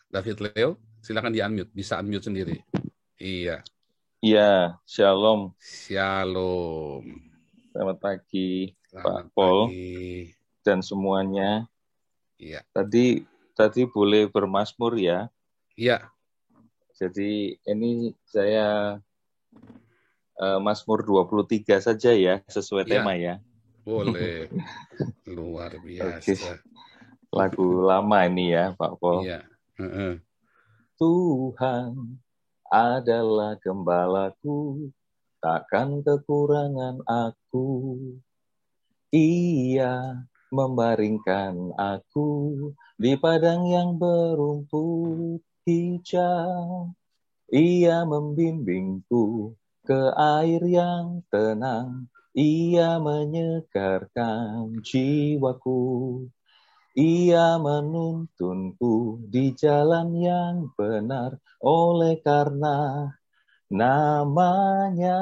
David Leo, silakan di-unmute, bisa unmute sendiri. Iya. Iya, shalom. Shalom. Selamat pagi, Selamat Pak Paul pagi. dan semuanya. Iya. Tadi boleh bermazmur ya. Iya. Jadi ini saya Mazmur 23 saja ya, sesuai tema Iya. ya. Boleh. Luar Oke, biasa. lagu lama ini ya, Pak Paul. Iya. Heeh. Tuhan adalah gembalaku, takkan kekurangan aku. Ia membaringkan aku di padang yang berumput hijau. Ia membimbingku ke air yang tenang. Ia menyegarkan jiwaku. Ia menuntunku di jalan yang benar oleh karena namanya.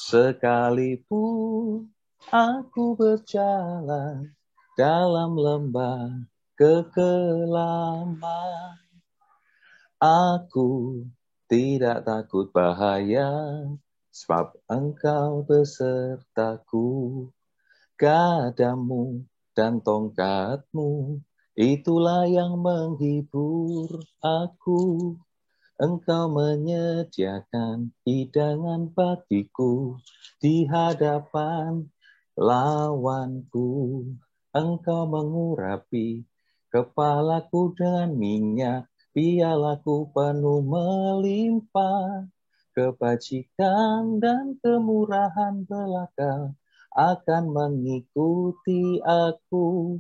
Sekalipun aku berjalan dalam lembah kekelaman, aku tidak takut bahaya, sebab engkau besertaku. Gadamu dan tongkatmu, itulah yang menghibur aku. Engkau menyediakan hidangan bagiku di hadapan lawanku. Engkau mengurapi kepalaku dengan minyak, pialaku penuh melimpah. Kebajikan dan kemurahan belaka akan mengikuti aku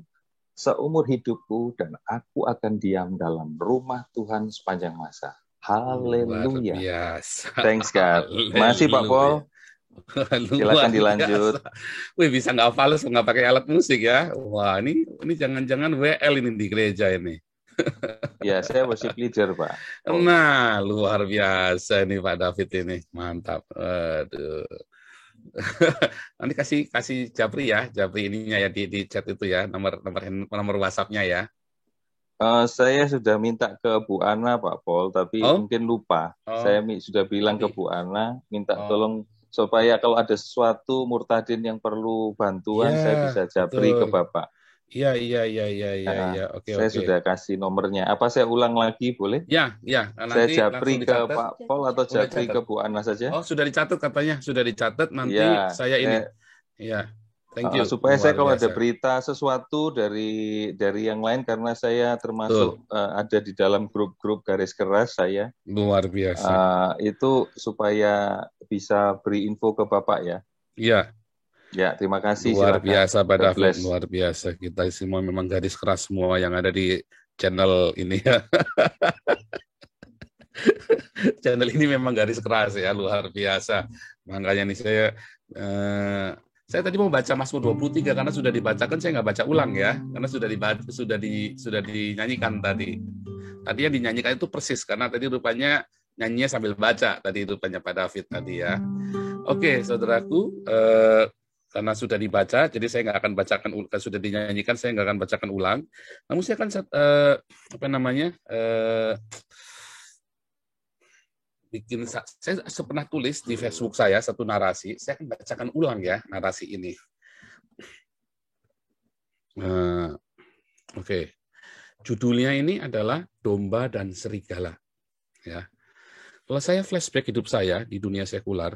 seumur hidupku, dan aku akan diam dalam rumah Tuhan sepanjang masa. Luar Haleluya. biasa. Thanks God. Masih Pak Haleluya. Paul, Luar silakan biasa. dilanjut. Wih, bisa nggak hafal nggak pakai alat musik ya? Wah, ini jangan-jangan WL ini di gereja ini. Ya, saya worship leader Pak Paul. Nah, luar biasa nih Pak David ini. Mantap. Aduh. Nanti kasih Japri ya, Japri ininya ya di chat itu ya, nomor WhatsApp-nya ya. Saya sudah minta ke Bu Ana Pak Paul, tapi Oh, mungkin lupa. oh, Saya sudah bilang ke tadi. Bu Ana, minta Oh, tolong supaya kalau ada sesuatu Murtadin yang perlu iya, bantuan, saya bisa japri ke betul. Bapak. Iya, iya, iya, iya, iya, iya. Oke, Saya oke. sudah kasih nomornya. Apa saya ulang lagi, boleh? Ya, ya, Saya nanti langsung japri ke dicatat. Pak Paul atau Udah japri catat. ke Bu Ana saja? Oh, sudah dicatat katanya, sudah dicatat. Nanti Iya, saya ini. saya Iya, thank you, supaya luar saya kalau ada biasa. berita sesuatu dari yang lain, karena saya termasuk Betul, ada di dalam grup-grup garis keras saya, luar biasa. itu supaya bisa beri info ke Bapak ya. Iya, Ya, terima kasih, luar silakan. biasa Pak God David, bless. luar biasa. Kita semua memang garis keras semua yang ada di channel ini ya. Channel ini memang garis keras ya, luar biasa. Makanya nih saya tadi mau baca Mazmur 23 karena sudah dibacakan, saya nggak baca ulang ya, karena sudah dinyanyikan tadi. Tadi yang dinyanyikan itu persis karena tadi rupanya nyanyinya sambil baca tadi rupanya Pak David tadi ya. Oke, saudaraku, karena sudah dibaca, jadi saya nggak akan bacakan, sudah dinyanyikan, saya nggak akan bacakan ulang. Namun saya akan apa namanya saya pernah tulis di Facebook saya satu narasi, saya akan bacakan ulang ya narasi ini. Oke. Judulnya ini adalah Domba dan Serigala. Ya. Kalau saya flashback hidup saya di dunia sekular,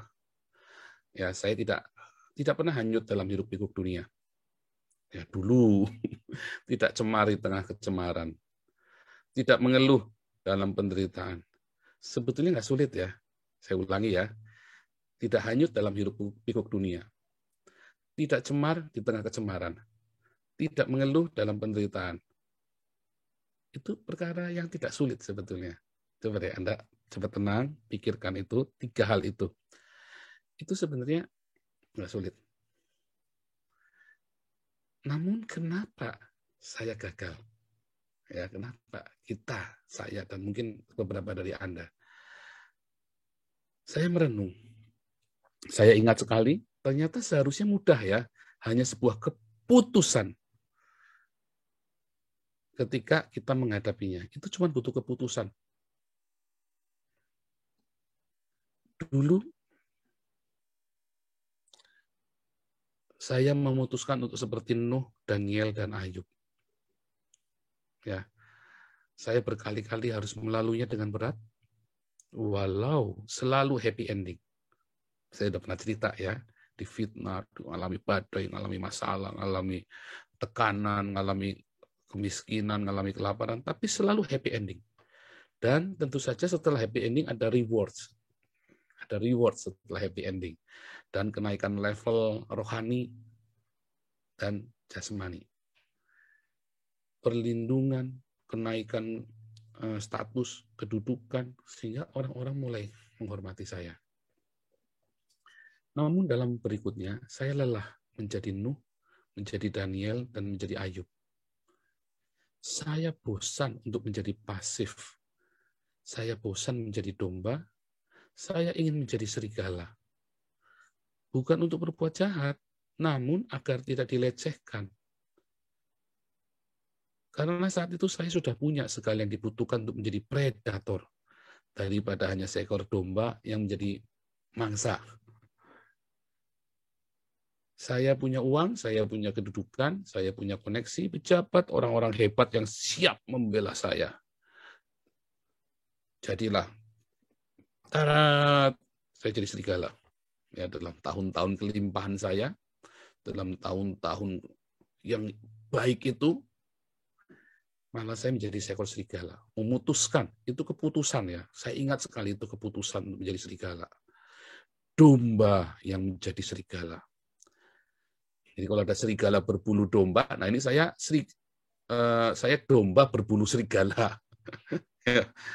ya saya tidak pernah hanyut dalam hiruk pikuk dunia. Ya, dulu tidak cemar di tengah kecemaran, tidak mengeluh dalam penderitaan. Sebetulnya nggak sulit ya. Saya ulangi ya, tidak hanyut dalam hiruk pikuk dunia, tidak cemar di tengah kecemaran, tidak mengeluh dalam penderitaan. Itu perkara yang tidak sulit sebetulnya. Coba deh Anda coba tenang, pikirkan itu, 3 hal itu. Itu sebenarnya nggak sulit. Namun kenapa saya gagal? Ya, kenapa kita, saya, dan mungkin beberapa dari Anda? Saya merenung. Saya ingat sekali, ternyata seharusnya mudah ya, hanya sebuah keputusan. ketika kita menghadapinya. Itu cuma butuh keputusan. Dulu saya memutuskan untuk seperti Nuh, Daniel, dan Ayub. Ya, saya berkali-kali harus melaluinya dengan berat, walau selalu happy ending. Saya sudah pernah cerita ya, difitnah, mengalami badai, mengalami masalah, mengalami tekanan, mengalami kemiskinan, mengalami kelaparan, tapi selalu happy ending. Dan tentu saja setelah happy ending ada rewards. Ada rewards setelah happy ending. Dan kenaikan level rohani dan jasmani. Perlindungan, kenaikan status, kedudukan, sehingga orang-orang mulai menghormati saya. Namun dalam berikutnya, saya lelah menjadi Nuh, menjadi Daniel, dan menjadi Ayub. Saya bosan untuk menjadi pasif. Saya bosan menjadi domba. Saya ingin menjadi serigala. Bukan untuk berbuat jahat, namun agar tidak dilecehkan. Karena saat itu saya sudah punya segala yang dibutuhkan untuk menjadi predator, daripada hanya seekor domba yang menjadi mangsa. Saya punya uang, saya punya kedudukan, saya punya koneksi, pejabat, orang-orang hebat yang siap membela saya. Jadilah, saya jadi serigala. Ya, dalam tahun-tahun kelimpahan saya, dalam tahun-tahun yang baik itu, malah saya menjadi seekor serigala. Memutuskan, itu keputusan ya. Saya ingat sekali itu keputusan menjadi serigala. Domba yang menjadi serigala. Jadi kalau ada serigala berbulu domba, nah ini saya domba berbulu serigala.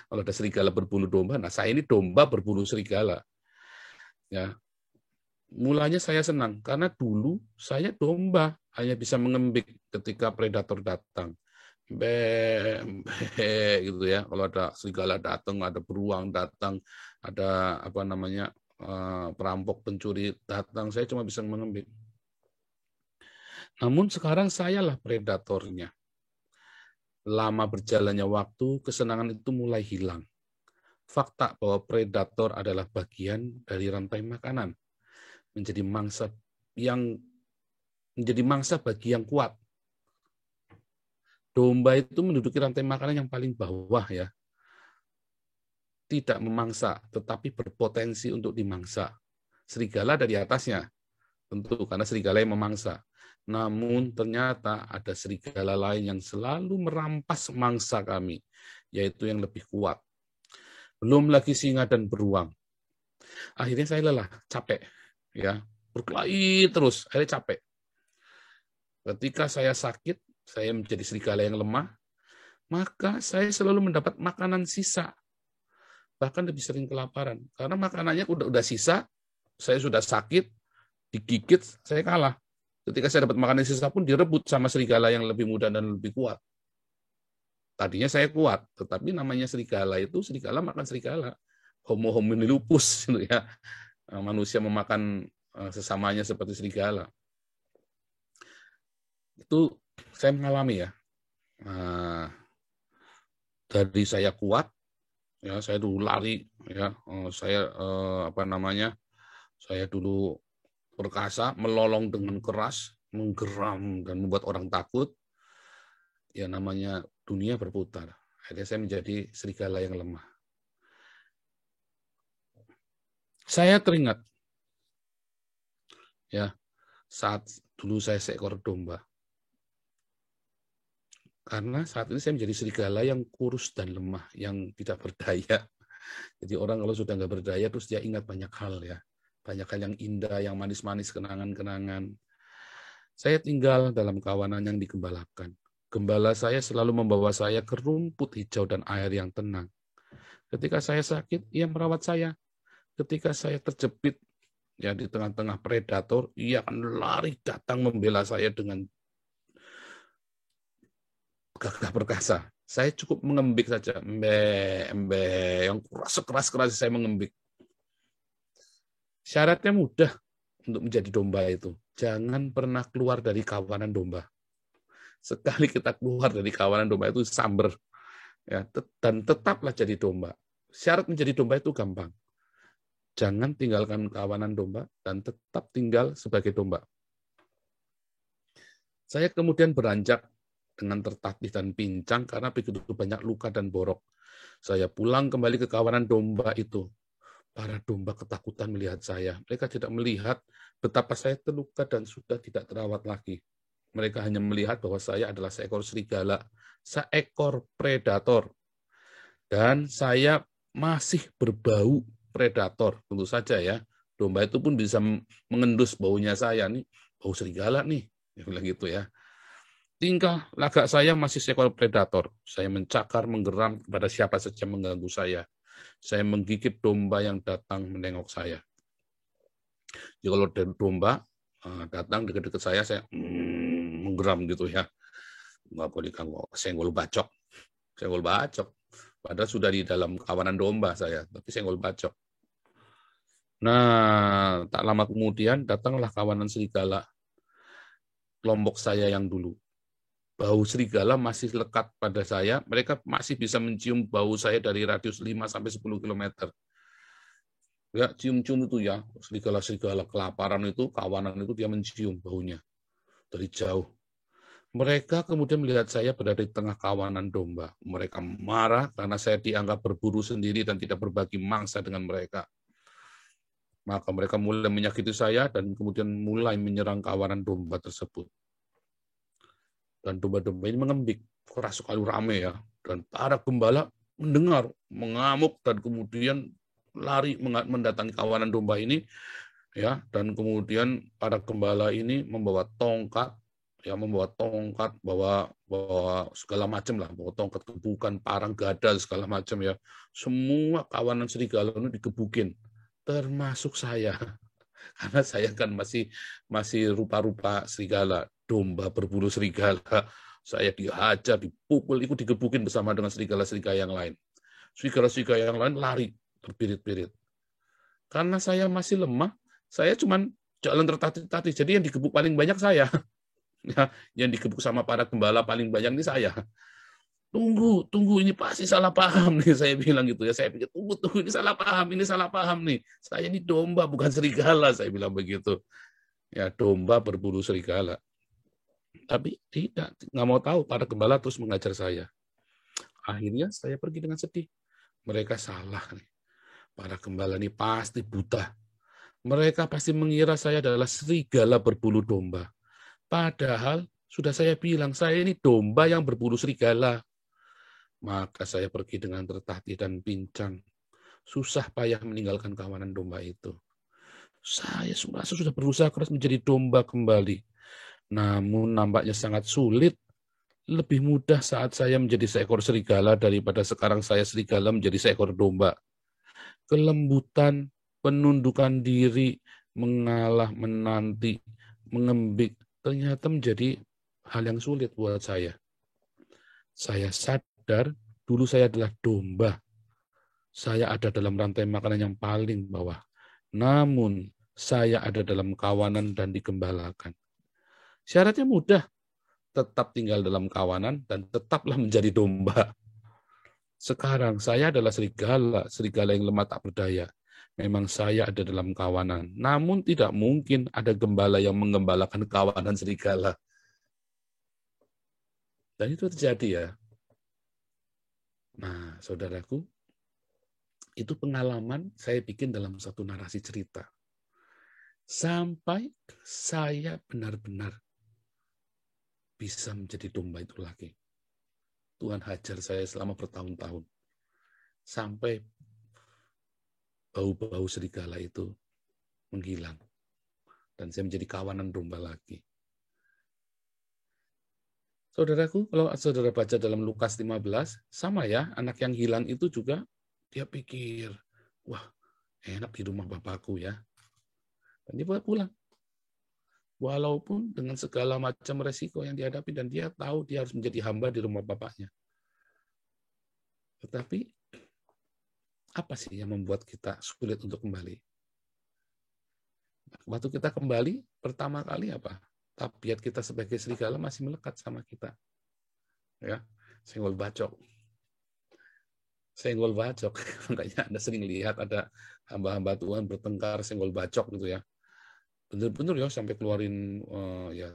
Kalau ada serigala berbulu domba, nah saya ini domba berbulu serigala. Ya, mulanya saya senang karena dulu saya domba hanya bisa mengembik ketika predator datang, gitu ya. Kalau ada serigala datang, ada beruang datang, ada perampok pencuri datang, saya cuma bisa mengembik. Namun sekarang sayalah predatornya. Lama berjalannya waktu, kesenangan itu mulai hilang. Fakta bahwa predator adalah bagian dari rantai makanan, menjadi mangsa bagi yang kuat. Domba itu menduduki rantai makanan yang paling bawah ya. Tidak memangsa, tetapi berpotensi untuk dimangsa. Serigala ada di atasnya, tentu karena serigala yang memangsa. Namun ternyata ada serigala lain yang selalu merampas mangsa kami, yaitu yang lebih kuat. Belum lagi singa dan beruang. Akhirnya saya lelah, capek, ya, berkelahi terus, akhirnya capek. Ketika saya sakit, saya menjadi serigala yang lemah, maka saya selalu mendapat makanan sisa, bahkan lebih sering kelaparan, karena makanannya udah sisa, saya sudah sakit, digigit, saya kalah. Ketika saya dapat makanan sisa pun direbut sama serigala yang lebih muda dan lebih kuat. Tadinya saya kuat, tetapi namanya serigala itu serigala makan serigala. Homo homini lupus, gitu ya. Manusia memakan sesamanya seperti serigala. Itu saya mengalami ya. Dari saya kuat, ya saya dulu lari, ya saya dulu perkasa, melolong dengan keras, menggeram dan membuat orang takut. Ya namanya dunia berputar. Akhirnya saya menjadi serigala yang lemah. Saya teringat ya saat dulu saya seekor domba. Karena saat ini saya menjadi serigala yang kurus dan lemah, yang tidak berdaya. Jadi orang kalau sudah nggak berdaya terus dia ingat banyak hal ya. Banyak hal yang indah, yang manis-manis, kenangan-kenangan. Saya tinggal dalam kawanan yang digembalakan. Gembala saya selalu membawa saya ke rumput hijau dan air yang tenang. Ketika saya sakit, ia merawat saya. Ketika saya terjepit ya di tengah-tengah predator, ia akan lari datang membela saya dengan gagah perkasa. Saya cukup mengembik saja, yang keras saya mengembik. Syaratnya mudah untuk menjadi domba itu. Jangan pernah keluar dari kawanan domba. Sekali kita keluar dari kawanan domba itu samber, ya, dan tetaplah jadi domba. Syarat menjadi domba itu gampang. Jangan tinggalkan kawanan domba dan tetap tinggal sebagai domba. Saya kemudian beranjak dengan tertatih dan pincang karena begitu banyak luka dan borok. Saya pulang kembali ke kawanan domba itu. Para domba ketakutan melihat saya. Mereka tidak melihat betapa saya terluka dan sudah tidak terawat lagi. Mereka hanya melihat bahwa saya adalah seekor serigala, seekor predator. Dan saya masih berbau predator, tentu saja ya. Domba itu pun bisa mengendus baunya saya, nih bau serigala nih, dia bilang gitu ya. Tingkah lagak saya masih seekor predator. Saya mencakar, menggeram kepada siapa saja mengganggu saya. Saya menggigit domba yang datang menengok saya. Jadi kalau domba datang dekat-dekat saya menggeram gitu ya. Nggak boleh diganggu, senggol bacok. Senggol bacok. Padahal sudah di dalam kawanan domba saya, tapi senggol bacok. Nah, tak lama kemudian datanglah kawanan serigala. Kelompok saya yang dulu. Bau serigala masih lekat pada saya, mereka masih bisa mencium bau saya dari radius 5-10 km. Ya, cium-cium itu ya, serigala-serigala kelaparan itu, kawanan itu dia mencium baunya dari jauh. Mereka kemudian melihat saya berada di tengah kawanan domba. Mereka marah karena saya dianggap berburu sendiri dan tidak berbagi mangsa dengan mereka. Maka mereka mulai menyakiti saya dan kemudian mulai menyerang kawanan domba tersebut. Dan domba-domba ini mengembik, keras sekali rame ya. Dan para gembala mendengar, mengamuk dan kemudian lari mendatangi kawanan domba ini, ya. Dan kemudian para gembala ini membawa tongkat, ya, bawa segala macam lah, bawa tongkat gebukan, parang gada segala macam ya. Semua kawanan serigala ini digebukin, termasuk saya. Karena saya kan masih rupa-rupa serigala, domba berbulu serigala. Saya dihajar, dipukul, ikut digebukin bersama dengan serigala-serigala yang lain. Serigala-serigala yang lain lari terbirit-birit. Karena saya masih lemah, saya cuma jalan tertatih-tatih. Jadi yang digebuk paling banyak saya. Ya, yang digebuk sama para gembala paling banyak ini saya. Tunggu, ini pasti salah paham nih, saya bilang gitu ya. Saya pikir, tunggu, ini salah paham nih. Saya ini domba, bukan serigala, saya bilang begitu. Ya, domba berbulu serigala. Tapi tidak, nggak mau tahu, para gembala terus mengajar saya. Akhirnya saya pergi dengan sedih. Mereka salah nih. Para gembala ini pasti buta. Mereka pasti mengira saya adalah serigala berbulu domba. Padahal sudah saya bilang, saya ini domba yang berbulu serigala. Maka saya pergi dengan tertatih dan pincang. Susah payah meninggalkan kawanan domba itu. Saya sudah berusaha keras menjadi domba kembali. Namun nampaknya sangat sulit. Lebih mudah saat saya menjadi seekor serigala daripada sekarang saya serigala menjadi seekor domba. Kelembutan, penundukan diri, mengalah, menanti, mengembik, ternyata menjadi hal yang sulit buat saya. Saya sadar dulu saya adalah domba. Saya ada dalam rantai makanan yang paling bawah. Namun, saya ada dalam kawanan dan digembalakan. Syaratnya mudah, tetap tinggal dalam kawanan dan tetaplah menjadi domba. Sekarang saya adalah serigala, serigala yang lemah tak berdaya. Memang saya ada dalam kawanan, namun tidak mungkin ada gembala yang menggembalakan kawanan serigala. Dan itu terjadi ya. Nah, saudaraku, itu pengalaman saya bikin dalam satu narasi cerita. Sampai saya benar-benar bisa menjadi domba itu lagi. Tuhan hajar saya selama bertahun-tahun. Sampai bau-bau serigala itu menghilang. Dan saya menjadi kawanan domba lagi. Saudaraku, kalau saudara baca dalam Lukas 15, sama ya, anak yang hilang itu juga, dia pikir, wah, enak di rumah bapakku ya. Dan dia pulang. Walaupun dengan segala macam resiko yang dihadapi, dan dia tahu dia harus menjadi hamba di rumah bapaknya. Tetapi, apa sih yang membuat kita sulit untuk kembali? Waktu kita kembali, pertama kali apa? tabiat kita sebagai serigala masih melekat sama kita. Ya, senggol bacok. Senggol bacok. Makanya Anda sering lihat ada hamba-hamba Tuhan bertengkar senggol bacok gitu ya. Bener-bener ya sampai keluarin ya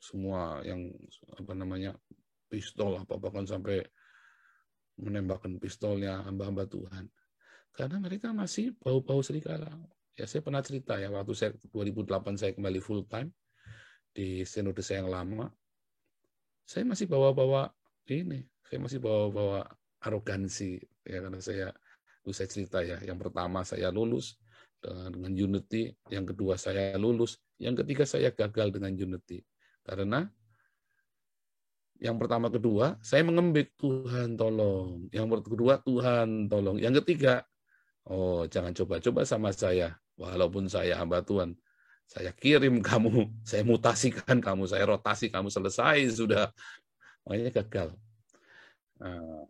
semua yang apa namanya pistol apa bahkan sampai menembakkan pistolnya hamba-hamba Tuhan. Karena mereka masih bau-bau serigala. Ya saya pernah cerita ya waktu saya 2008 saya kembali full time di sinode saya yang lama. Saya masih bawa-bawa ini, saya masih bawa-bawa arogansi ya karena saya cerita ya. Yang pertama saya lulus dengan Unity, yang kedua saya lulus, yang ketiga saya gagal dengan Unity. Karena yang pertama kedua saya mengembik, Tuhan tolong. Yang kedua Tuhan tolong. Yang ketiga, oh jangan coba-coba sama saya. Walaupun saya hamba Tuhan, saya kirim kamu, saya mutasikan kamu, saya rotasi kamu, selesai sudah. Makanya gagal. Nah,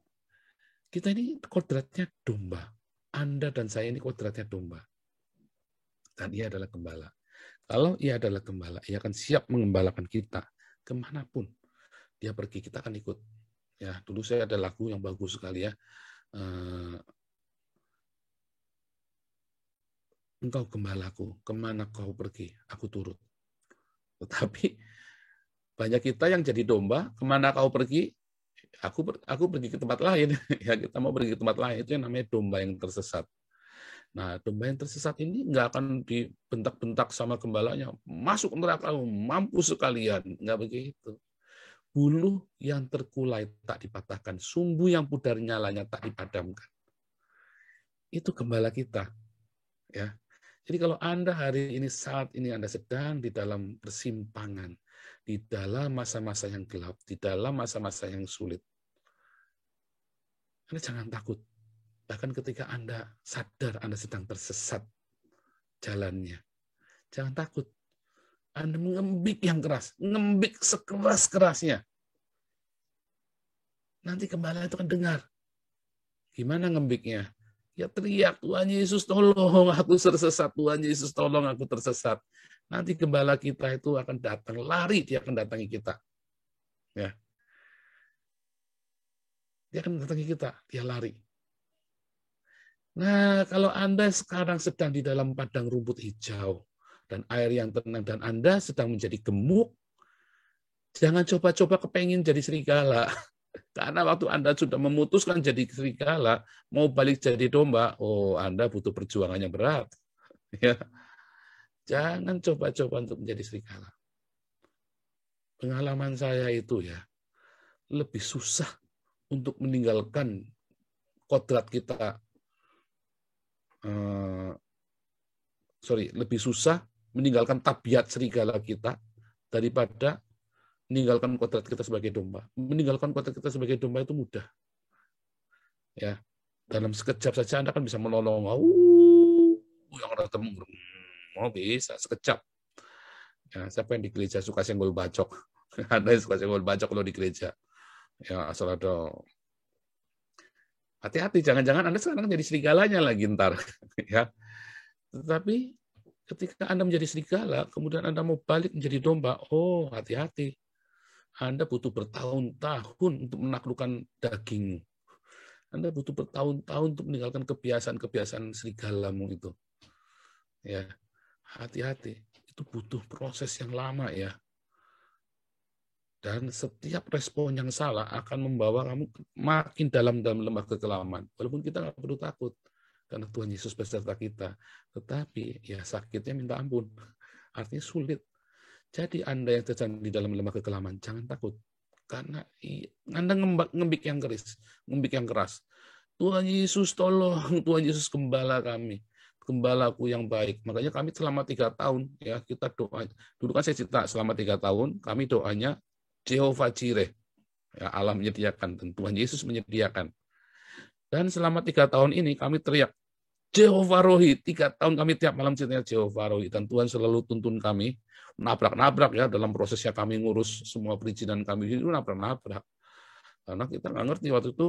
kita ini kodratnya domba. Anda dan saya ini kodratnya domba. Dan ia adalah gembala. Kalau ia adalah gembala, ia akan siap mengembalakan kita kemanapun dia pergi, kita akan ikut. Ya, dulu saya ada lagu yang bagus sekali ya. Engkau gembalaku, kemana kau pergi, aku turut. Tetapi banyak kita yang jadi domba, kemana kau pergi, aku pergi ke tempat lain. Ya, kita mau pergi ke tempat lain, itu yang namanya domba yang tersesat. Nah, domba yang tersesat ini nggak akan dibentak-bentak sama gembalanya. Masuk neraka, mampus sekalian. Nggak begitu. Buluh yang terkulai tak dipatahkan, sumbu yang pudar nyalanya tak dipadamkan. Itu gembala kita. Ya. Jadi kalau Anda hari ini, saat ini Anda sedang di dalam persimpangan, di dalam masa-masa yang gelap, di dalam masa-masa yang sulit, Anda jangan takut. Bahkan ketika Anda sadar Anda sedang tersesat jalannya, jangan takut. Anda mengembik yang keras, ngembik sekeras-kerasnya. Nanti gembala itu akan dengar. Gimana ngembiknya? Ya teriak, Tuhan Yesus tolong, aku tersesat. Tuhan Yesus tolong, aku tersesat. Nanti gembala kita itu akan datang, lari, dia akan datangi kita. Ya. Dia akan datangi kita, dia lari. Nah, kalau Anda sekarang sedang di dalam padang rumput hijau, dan air yang tenang, dan Anda sedang menjadi gemuk, jangan coba-coba kepengin jadi serigala. Karena waktu Anda sudah memutuskan jadi serigala, mau balik jadi domba, oh Anda butuh perjuangan yang berat. Ya. Jangan coba-coba untuk menjadi serigala. Pengalaman saya itu ya, lebih susah untuk meninggalkan kodrat kita. Lebih susah meninggalkan tabiat serigala kita daripada meninggalkan kodrat kita sebagai domba. Meninggalkan kodrat kita sebagai domba itu mudah. Ya, dalam sekejap saja Anda kan bisa menolong. Yang datang bisa sekejap. Ya, siapa yang di gereja suka senggol bacok? Ada yang suka senggol bacok kalau di gereja. Ya, asal ada. Hati-hati, jangan-jangan Anda sekarang jadi serigalanya lagi ntar. Ya. Tetapi ketika Anda menjadi serigala, kemudian Anda mau balik menjadi domba, oh hati-hati. Anda butuh bertahun-tahun untuk menaklukkan daging. Anda butuh bertahun-tahun untuk meninggalkan kebiasaan-kebiasaan serigalamu itu. Ya, hati-hati. Itu butuh proses yang lama ya. Dan setiap respon yang salah akan membawa kamu makin dalam lembah kekelaman. Walaupun kita nggak perlu takut, karena Tuhan Yesus beserta kita. Tetapi ya sakitnya minta ampun. Artinya sulit. Jadi Anda yang sedang di dalam lembah kekelaman, jangan takut. Karena Anda ngembik yang keras. Tuhan Yesus tolong, Tuhan Yesus gembala kami. Gembalaku yang baik. Makanya kami selama 3 tahun, ya kita doa. Dulu kan saya cerita, selama 3 tahun, kami doanya Jehovah Jireh. Ya, Allah menyediakan, dan Tuhan Yesus menyediakan. Dan selama 3 tahun ini kami teriak, Jehovah Rohi. 3 tahun kami tiap malam ceritanya Jehovah Rohi. Dan Tuhan selalu tuntun kami, nabrak-nabrak ya, dalam prosesnya kami ngurus semua perizinan kami, itu nabrak-nabrak. Karena kita nggak ngerti waktu itu,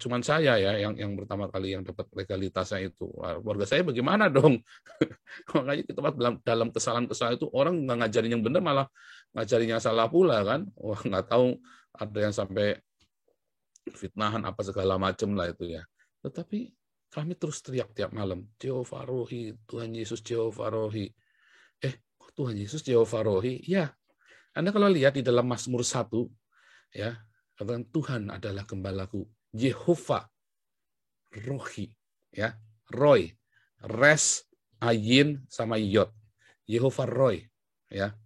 cuman saya ya yang pertama kali yang dapat legalitasnya itu. Keluarga saya bagaimana dong? Makanya kita dalam kesalahan-kesalahan itu orang nggak ngajarin yang benar, malah ngajarin yang salah pula kan. Wah, nggak tahu ada yang sampai fitnahan apa segala macam lah itu ya. Tetapi kami terus teriak tiap malam, Jehovah Rohi, Tuhan Yesus Jehovah Rohi. Tuhan Yesus Jehovah Rohi, ya. Anda kalau lihat di dalam Mazmur 1, ya, katakan Tuhan adalah gembalaku, Jehovah Rohi, ya, Roy, Res, Ayin, sama Yod, Jehovah Roy, ya.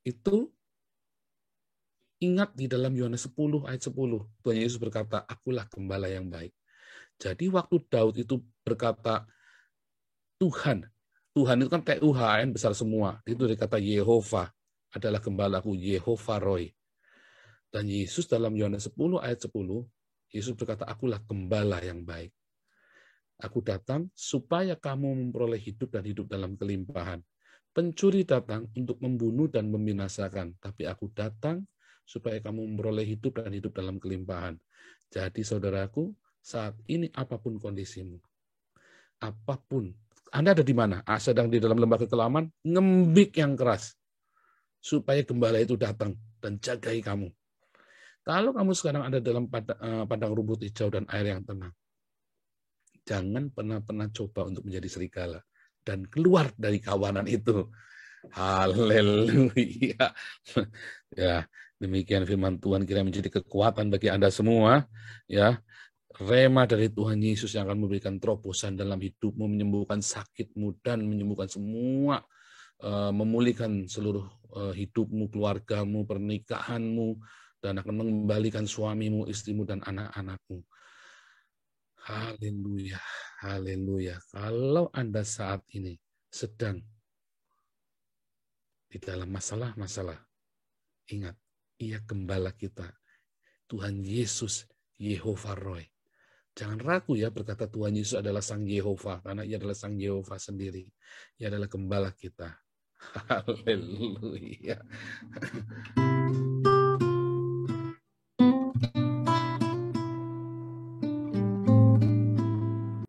Itu ingat di dalam Yohanes 10 ayat 10, Tuhan Yesus berkata, akulah gembala yang baik. Jadi waktu Daud itu berkata, Tuhan itu kan TUHN besar semua. Itu dikata Yehovah adalah gembalaku, Jehovah Roy. Dan Yesus dalam Yohanes 10 ayat 10, Yesus berkata, akulah gembala yang baik. Aku datang supaya kamu memperoleh hidup dan hidup dalam kelimpahan. Pencuri datang untuk membunuh dan membinasakan, tapi aku datang supaya kamu memperoleh hidup dan hidup dalam kelimpahan. Jadi saudaraku, saat ini apapun kondisimu, apapun, Anda ada di mana? Sedang di dalam lembah kekelaman, ngembik yang keras supaya gembala itu datang dan jagai kamu. Kalau kamu sekarang ada dalam padang rumput hijau dan air yang tenang, jangan pernah coba untuk menjadi serigala dan keluar dari kawanan itu. Haleluya. Ya, demikian firman Tuhan kira menjadi kekuatan bagi Anda semua, ya. Rema dari Tuhan Yesus yang akan memberikan terobosan dalam hidupmu, menyembuhkan sakitmu, dan menyembuhkan semua, memulihkan seluruh hidupmu, keluargamu, pernikahanmu, dan akan mengembalikan suamimu, istrimu, dan anak-anakmu. Haleluya, haleluya. Kalau Anda saat ini sedang di dalam masalah-masalah, ingat, Ia gembala kita, Tuhan Yesus, Yehovah Roy. Jangan ragu ya berkata Tuhan Yesus adalah Sang Yehovah, karena Ia adalah Sang Yehovah sendiri. Ia adalah gembala kita. Haleluya.